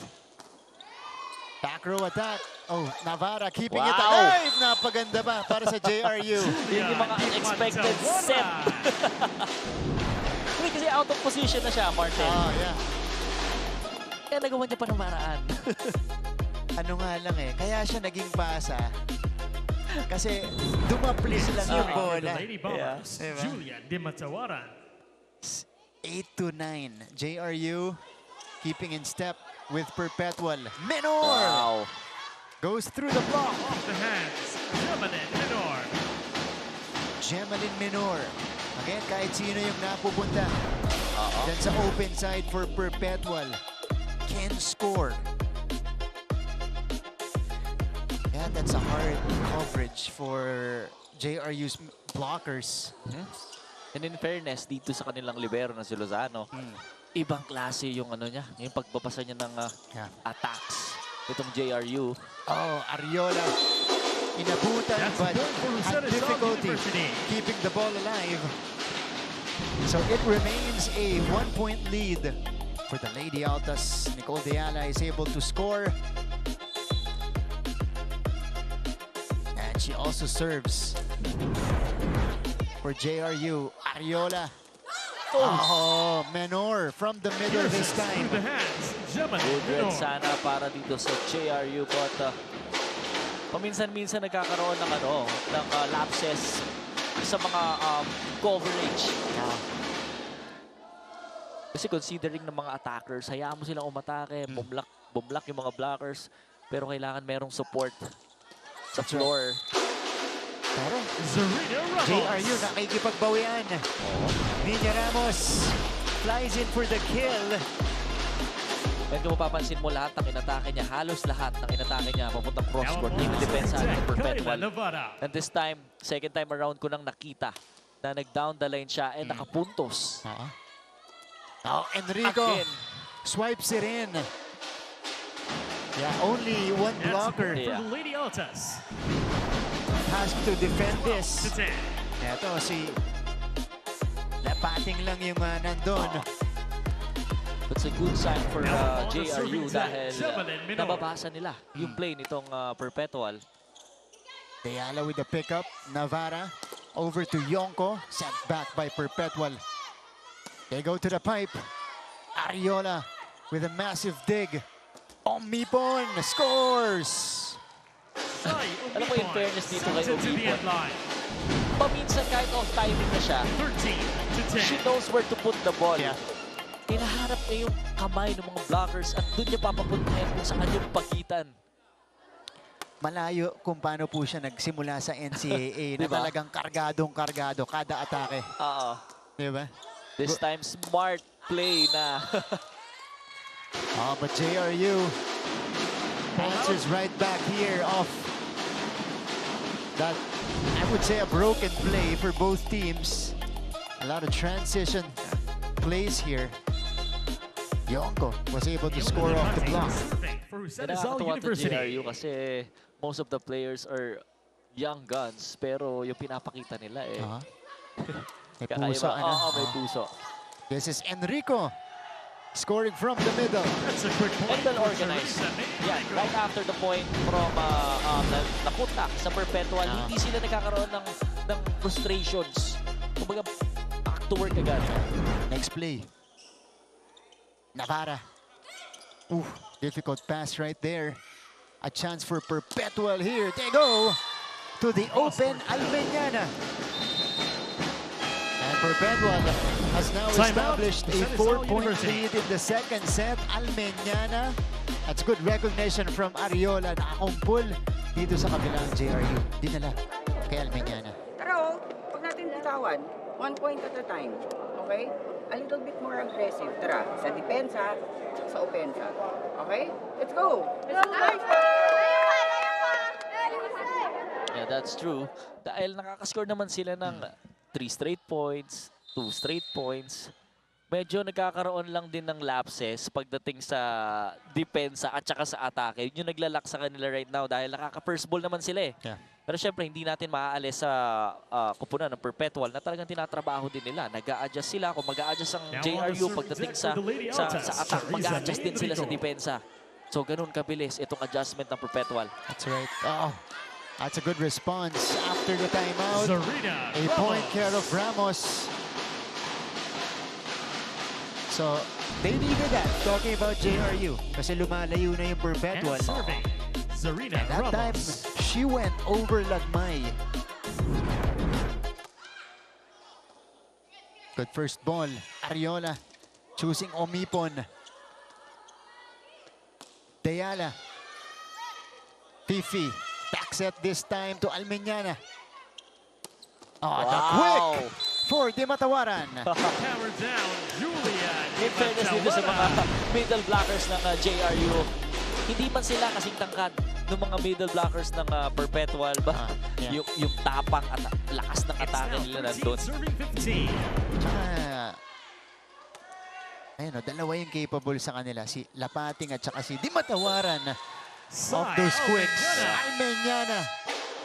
Back row attack. Oh, Navarra keeping it Wow. alive. Napaganda ba para sa JRU? Yun yung mga unexpected set. Hindi kasi out of position na siya, Martin. Oh, yeah. Kaya nagawa niya pa ng maraan. Ano nga lang eh, kaya siya naging pasa. Kasi dumaplis lang yung For bola. the Lady Bombers, Diba? Julia Di Matawara. 8-9. JRU keeping in step with Perpetual. Menor Wow. goes through the block. Off the hands, Jamanen Menor. Gemalyn Menor. Again, kahit sino yung napupunta dyan sa open side for Perpetual can score. that's a hard coverage for JRU's blockers. And in fairness, dito sa kanilang libero na si Lozano, ibang klase yung ano niya, yung pagbabasa niya ng attacks. Itong JRU. Oh, Ariola inabutan That's but a point for had Lucena South difficulty University. keeping the ball alive. So it remains a 1-point lead for the Lady Altas. Nicole De Ayala is able to score. And she also serves for JRU. Ariola. Oh, Menor from the middle this time. Through the hands, Gemma Good red Menor. sana para dito sa JRU, but paminsan-minsan nagkakaroon ng lapses sa mga coverage. Kasi considering ng mga attackers, hayaan mo silang umatake, bumlock yung mga blockers, pero kailangan merong support sa floor. Pero Zarina Ramos. JRU nakikipagbawian. Niña Ramos flies in for the kill. And kung mapapansin mo, lahat ng inatake niya, halos lahat ng inatake niya, papuntang Now cross-court, a yung ball depensa to ng protect Kayla Perpetual. Nevada. And this time, second time around ko nang nakita na nag-down the line siya and nakapuntos. Oh, Enrico Again. swipes it in. Yeah, only one That's blocker point for Yeah. the Lady Altas. has to defend To this. 10. Ito si Lapating lang yung nandun. It's a good sign for Now, on the JRU serving set, dahil Javelin Minor. nababasa nila yung play nitong Perpetual. De Ayala with the pickup. Navarra over to Yonko. Sent back by Perpetual. They go to the pipe. Ariola with a massive dig. Omipon scores! Sai Alam mo, in Umipon fairness dito kay sends it to the Umipon. end line. Paminsan kahit off-timing na siya, 13 to 10. she knows where to put the ball. Yeah. Hinaharap niya yung kamay ng mga blockers at doon niya papapuntahin kung saan yung pagitan. Malayo kung paano po siya nagsimula sa NCAA na Diba? talagang kargadong-kargado kada atake. Oo. Diba? This time, smart play na. Oh, but JRU answers right back here off that, I would say, a broken play for both teams. A lot of transition plays here. Yonko was able to score off the block. For Kaya Lucena South nakakatuwa to University. JRU kasi most of the players are young guns pero yung pinapakita nila May kakaiba. puso, ano? Oo, may puso. This is Enrico scoring from the middle. That's a quick point. And well for organized. Teresa Yeah, Mayrico. right after the point from napunta sa Perpetual, hindi sila nagkakaroon ng frustrations. Kumbaga, back to work agad. Next play. Navarra. Ooh, difficult pass right there. A chance for Perpetual here. They go to the open Almeñana. And Perpetual has now Timeout. established a Lucena South 4-point University. lead in the second set. Almeñana. That's good recognition from Ariola. Nakakumpul dito sa kabilang JRU. Dinala kay Almeñana. Tara, huwag natin bitawan. 1 point at a time. Okay? A little bit more aggressive. Tara, sa depensa, sa opensa. Okay? Let's go! Let's go, guys! Yeah, that's true. Dahil nakakascore naman sila ng 3 straight points, 2 straight points. Medyo nagkakaroon lang din ng lapses pagdating sa depensa at saka sa atake. Yun yung naglalak sa kanila right now dahil nakaka-first ball naman sila eh. Yeah. Pero syempre, hindi natin maaalis sa kupunan ng Perpetual na talagang tinatrabaho din nila. Nag-a-adjust sila. Kung mag-a-adjust ang Now on JRU the serving pagdating set sa, for the Lady sa, Altas, sa attack, Teresa mag-a-adjust din sila sa Mayrico. depensa. So, ganun kabilis itong adjustment ng Perpetual. That's right. Oh, that's a good response after the timeout. Zarina A point Ramos. care of Ramos. So, they needed that. Talking about JRU. Kasi lumalayo na yung And Perpetual. serving, Zarina And that time, Ramos. she went over Lagmay. Good first ball. Ariola choosing Omipon. De Ayala. Fifi. Back set this time to Almeñana. Oh, the quick for Di Matawaran. Power down, Julia. In fairness dito sa mga middle blockers ng JRU, hindi man sila kasing tangkad, ng mga middle blockers ng Perpetual ba? Yeah. Yung tapang at lakas ng It's atake now nila 13 nandun. serving 15. Tsaka, ayun o, dalawa yung capable sa kanila. Si Lapating at saka si Di Matawaran of those quicks. Almeñana.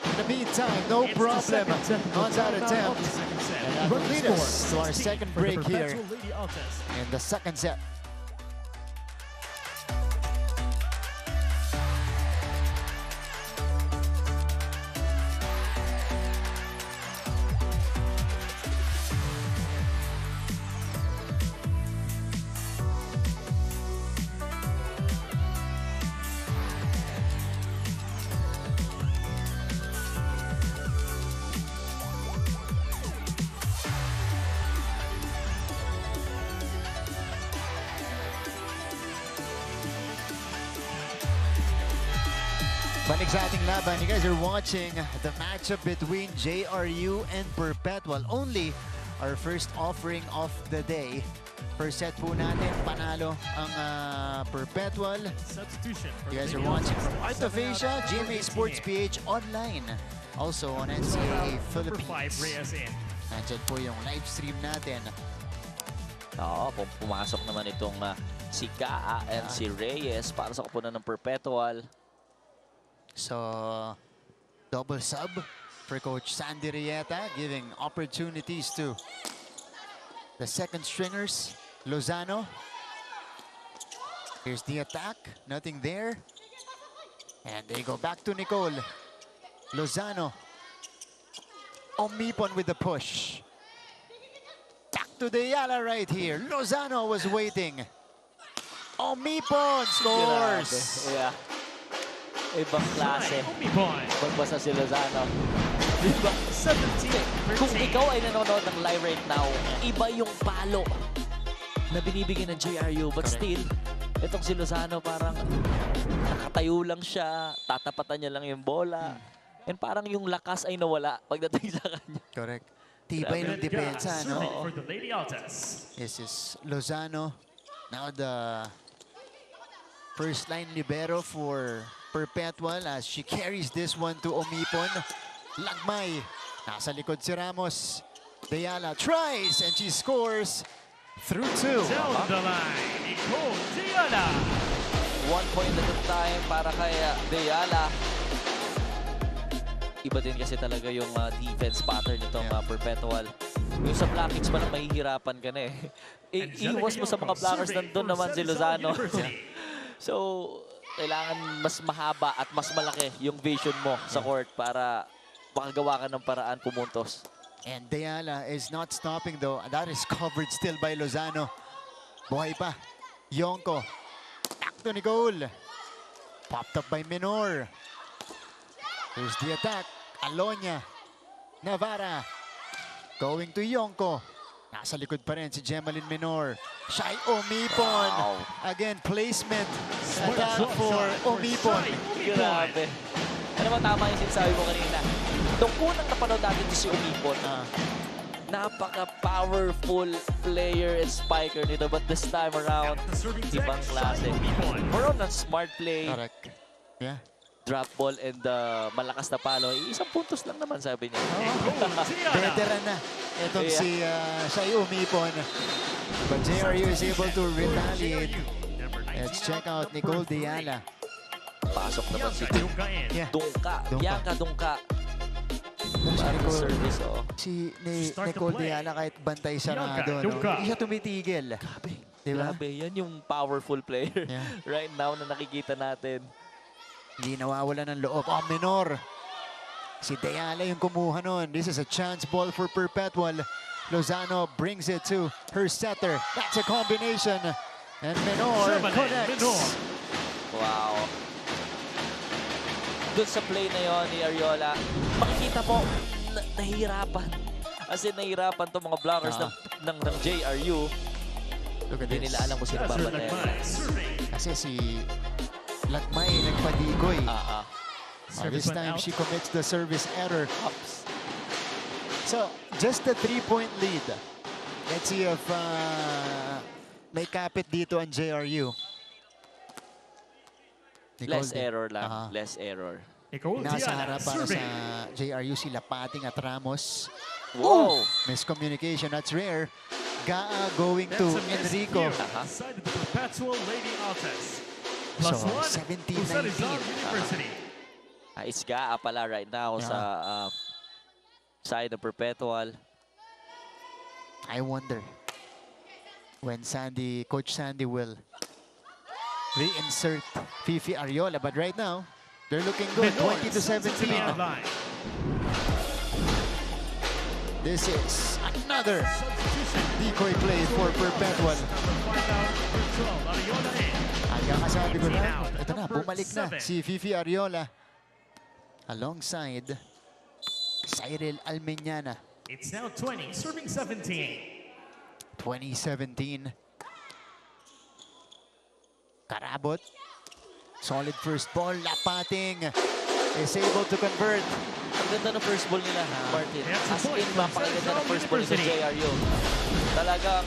In the meantime, no It's the problem second set on that of attempt. the second set. And that will Running lead us score, to our 16 second for the break here Perpetual Lady Altas. in the second set. Balik sa ating laban. You guys are watching the matchup between JRU and Perpetual. Only our first offering of the day. First set po natin, panalo ang Perpetual. Substitution for You guys the are Lady watching Altas. from Art of Asia, GMA Sports PH online. Also on NCAA Number 5, Philippines. Reyes in. Nandyan po yung live stream natin. Oo, pumasok naman itong si Gaa and si Reyes para sa kapunan ng Perpetual. So, double sub for Coach Sandy Rieta, giving opportunities to the second stringers, Lozano. Here's the attack, nothing there. And they go back to Nicole. Lozano. Omipon with the push. Back to Deyala right here. Lozano was waiting. Omipon scores. Grabe. Yeah. Ibang klase. Omipon. Magbasa si Lozano. Diba? 17. Kung ikaw ay nanonood ng live right now, iba yung palo na binibigyan ng JRU. But still, itong si Lozano parang nakatayo lang siya, tatapatan niya lang yung bola. And parang yung lakas ay nawala pagdating sa kanya. Correct. Tibay ng depensa, no? Serving for the Lady Altas. This is Lozano. Now the first line libero for Perpetual as she carries this one to Omipon. Lagmay. Nasa likod si Ramos. Deyala tries and she scores through two. Down the line, Nicole Diana. 1 point at a time para kay Deyala. Iba din kasi talaga yung defense pattern nitong Perpetual. Yung sa blockings pa lang mahihirapan ka na eh. Iwas mo sa mga blockers, nandun naman si Lozano. So, kailangan mas mahaba at mas malaki yung vision mo sa court para makagawa ka ng paraan pumuntos. And Deyala is not stopping though. That is covered still by Lozano. Buhay pa. Yonko. Back to Nicole. Popped up by Menor. Here's the attack. Alonia. Navarra. Going to Yonko. Nasa likod pa rin si Gemalyn Menor. Shai Omipon. Wow. Again, placement. Attack for Omipon. Grabe. Ano ba tama yung sinasabi mo kanina? Nung unang napanood natin si Omipon, napaka-powerful player and spiker nito. But this time around, ibang klase. More on a smart play, Correct. Yeah. drop ball, and malakas na palo. Isang puntos lang naman, sabi niya. Veteran na. Itong si Shai Omipon. But JRU is able to retaliate. Let's check out Nicole Deyala. Pasok naman si Yeah. Dungka. Dungka. Bianca Dungka. Si Para sa Nicole, service, oh. si Start to Nicole play. Deyala kahit bantay siya na Bianca doon. Dungka. Hindi siya tumitigil. Grabe. Diba? Grabe. Yan yung powerful player Yeah. right now na nakikita natin. Hindi nawawala ng loob. Oh, Menor. Si Deyala yung kumuha nun. This is a chance ball for Perpetual. Lozano brings it to her setter. That's a combination. And Menor connects. Wow. Doon sa play na yon ni Ariola, makikita mo, nahihirapan. As in, nahihirapan itong mga blockers ng JRU. Look at Hindi this. nila alam kung sino babanayan. Kasi si Lagmay nagpadigoy. This time she commits the service error. So, just a 3-point lead. Let's see if may kapit dito ang JRU. Less Nicole, error lang. Aha. Less error. Nicole Nasa Diana harap para serving. sa JRU sila Pating at Ramos. Wow! Miscommunication, that's rare. Gaa going That's to a miss Enrico. here. Side of the Perpetual Lady Altas. Plus So, 1. 17-19. Usanizan University. Is Gaa pala right now Yeah. sa side of Perpetual. I wonder when Coach Sandy will reinsert Fifi Ariola. But right now, they're looking good, Menor 20 to sends it to the 17. outline. This is another Substitution. decoy play for Perpetual. Number 5 out, number 12, Ariola in. Ang kakasabi ko na, 14 out, ito na, number bumalik na 7. si Fifi Ariola alongside Cyril Almeñana. It's now 20, serving 17. 2017. Karabot. Solid first ball. Lapating is able to convert. Ang ganda ng first ball nila, Martin. That's a As point in, from mapakaganda ng Central first ball sa University. JRU. Talagang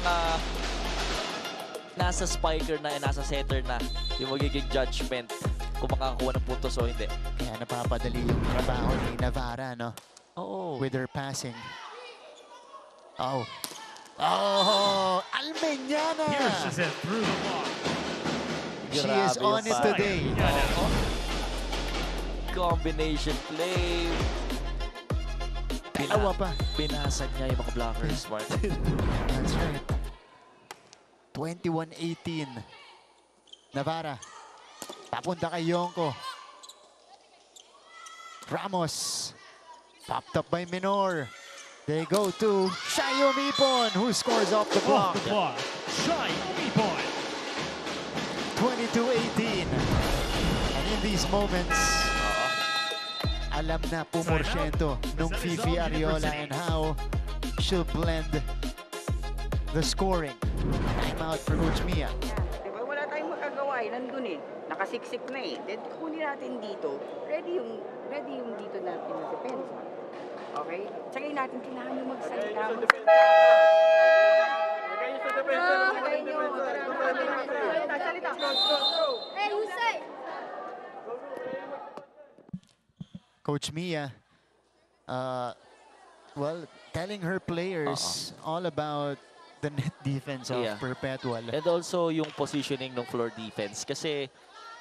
nasa spiker na, nasa setter na yung magiging judgment kung makakakuha ng puntos o hindi. Kaya napapadali yung trabaho ni Navarra, no? Oo. With her passing. Oh. Oh! Almeñana! Pierces it through the block. She Grabe is on yung it pare. today. Diana. Combination play. Dalawa pa. Binasag niya yung mga blockers, Martin. That's right. 21-18. Navarra. Papunta kay Yonko. Ramos. Popped up by Menor. They go to Shayo Mipon, who scores off the block. Off the block. Shy Umipon. 22-18. And in these moments, alam na pumorsyento nung Fifi Ariola and how she'll blend the scoring. Timeout for Coach Mia. Diba wala tayong magagawa eh, nandun eh. Nakasiksik na eh. Then kunin natin dito, ready yung dito natin na depensa. Okay? Tsaka natin kailangan yung magsalita. Hey, who's say? Coach Mia, well, telling her players all about the net defense of Yeah. Perpetual. And also yung positioning ng floor defense. Kasi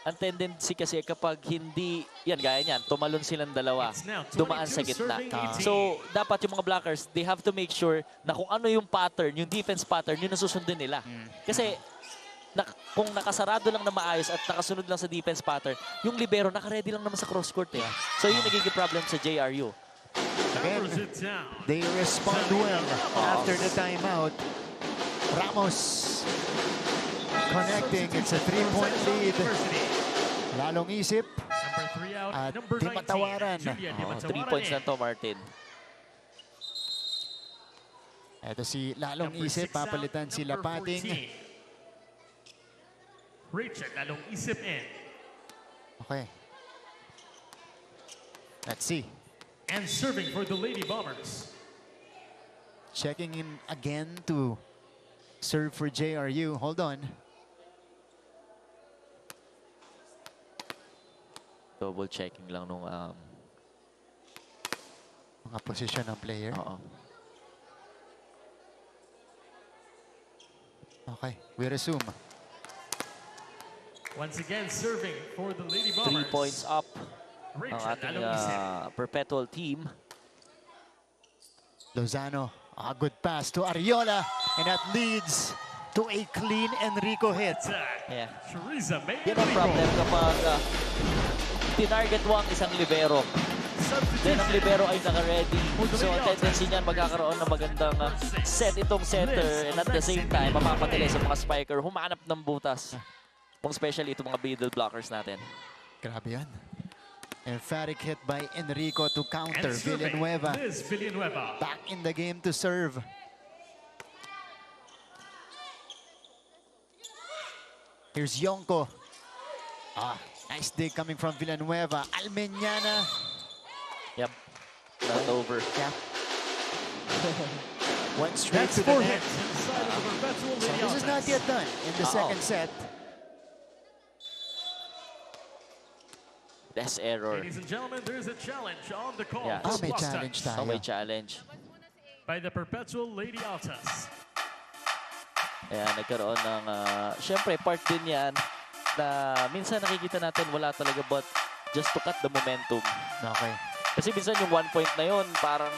ang tendency kasi kapag hindi, yan gaya niyan, tumalon silang dalawa, It's now 22 dumaan sa gitna. serving 18. So, dapat yung mga blockers, they have to make sure na kung ano yung pattern, yung defense pattern, yun nasusundin nila. Kasi kung nakasarado lang na maayos at nakasunod lang sa defense pattern, yung libero nakaready lang naman sa cross court eh. So, yun nagiging problem sa JRU. Hammers it down. They respond well after the timeout. Ramos connecting. It's a 3-point lead. University. Lalong isip. Number 3 out, At number di 19. matawaran. Julia Di Matawaran 3 points in. lang to, Martin. Ito si Lalong Number isip. 6 out, Papalitan si number Lapating. 14. Richard Lalong isip in. Okay. Let's see. And serving for the Lady Bombers. Checking in again to serve for JRU. Hold on. Double checking lang nung Mga position ng player. oo. Okay, we resume. Once again, serving for the Lady 3 Bombers. points up ang Richard ating Lalong isip. Perpetual team. Lozano, a good pass to Ariola, and that leads to a clean Enrico hit. Attack. Yeah. Teresa May. Yan ang problem kapag tinarget mo ang isang libero. Then ang libero ay naka-ready. So ang tendency niyan magkakaroon ng magandang set itong center, and at the same time mapapatili sa mga spiker humanap ng butas. Kung especially itong mga middle blockers natin. Grabe yan. Emphatic hit by Enrico to counter And serving, Villanueva. Liz Villanueva. Back in the game to serve. Here's Yonko. Nice dig coming from Villanueva. Almeñana. Yep. Not over. Yeah. Went straight That's to the 4 net. hits inside of the Perpetual So Lady this is not Altas. yet done in the second set. Less error. Ladies and gentlemen, there is a challenge on the call. Yeah. for May block challenge touch tayo. So may challenge. by the Perpetual Lady Altas. Ayan, nagkaroon ng... Siyempre, part din yan na minsan nakikita natin wala talaga but just to cut the momentum. Okay. Kasi minsan yung 1 point na yun, parang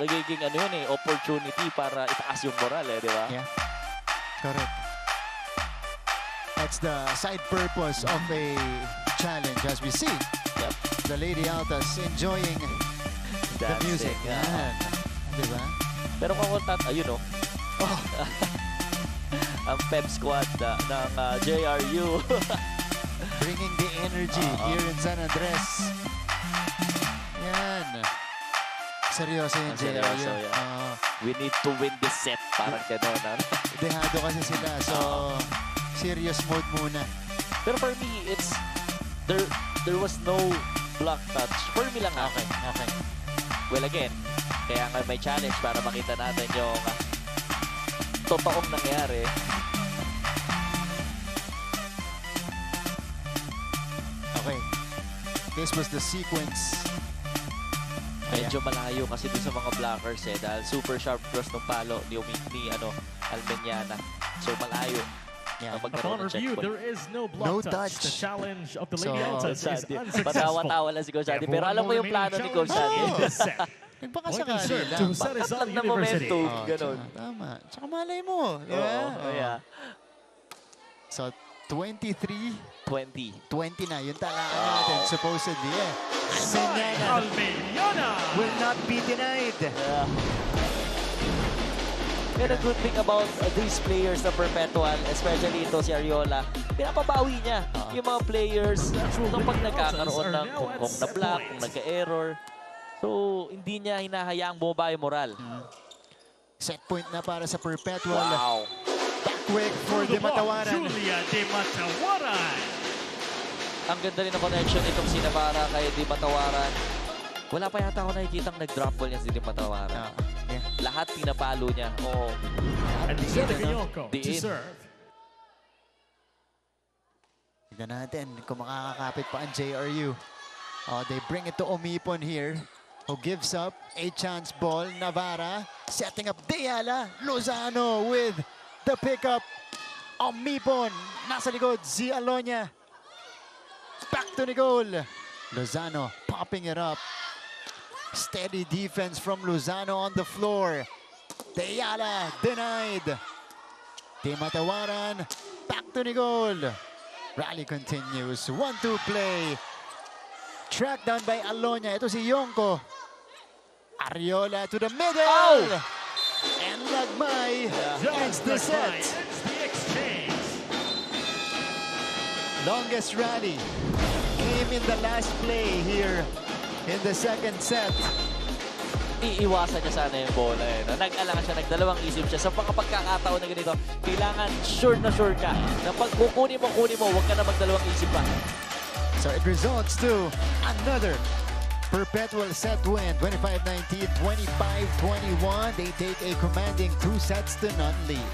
nagiging ano yun opportunity para itaas yung moral di ba? Yeah. Correct. That's the side purpose of a challenge as we see. Yep. The Lady Altas enjoying the Dancing, music. Yan. Diba? Pero kung ayun Oh, ang pep squad ng JRU. bringing the energy here in San Andres. Yan. Seryoso yung Seryoso, JRU. yeah. We need to win this set. Parang gano'n. Dehado kasi sila. So, serious mode muna. Pero for me, it's... There was no block touch. For me lang Okay. Well, again, kaya nga may challenge para makita natin yung totoong nangyari. Okay. This was the sequence. Medyo malayo kasi dun sa mga blockers dahil super sharp cross ng palo ni Almeniana. So malayo. Yeah. na magkaroon Upon ng review, checkpoint. there is no block No touch. The touch. challenge of the So, Lady Altas is Sadi. unsuccessful. Matawa-tawa lang si Coach Sadi. Pero alam mo yung plano ni Coach Sadi. Oh. This set. Nagbaka Pointing sakali serve lang. to Sarizal Tatlag na University. momentum. Oh, Ganon. Tama. Tsaka malay mo. Di ba? Oo, yeah. So, 23, 20. 20 na. Yung talaan natin, supposedly. Almeniana Almeniana. will not be denied. Yeah. Pero good thing about these players na Perpetual, especially ito si Ariola, pinapabawi niya yung mga players nung pag nagkakaroon ng kung na-block, kung nagka-error. So, hindi niya hinahayaang bumaba yung moral. Set point na para sa Perpetual. Wow. Quick for To the Di block, Matawaran. Julia De Matawaran. Ang ganda rin ng connection itong si Navarra kay Di Matawaran. Wala pa yata ako nakikitang nag-drop ball niya si Di Matawaran. Yeah. Lahat pinapalo niya. Oo. And Angelica Yoko to Diin. serve. Tignan natin kung makakakapit pa ang JRU. Oh, they bring it to Omipon here, who gives up a chance ball. Navarra setting up Deala. Lozano with the pickup. Omipon nasa likod. Si Alonia. Back to Nicole. Lozano popping it up. Steady defense from Lozano on the floor. Deala denied. Di Matawaran. Back to Nicole. Rally continues. 1-2 play. Track down by Alonia. Ito si Yonko. Ariola to the middle. Oh! And Lagmay ends the set. Ends the exchange. Longest rally came in the last play here in the second set. Iiwasan niya sana yung bola no? Nag-alangan siya, nagdalawang isip siya. Sa pagkakataon na ganito, kailangan sure ka na pag kukunin mo, huwag ka na magdalawang isip pa. So it results to another Perpetual set win, 25-19, 25-21. They take a commanding 2-0 lead.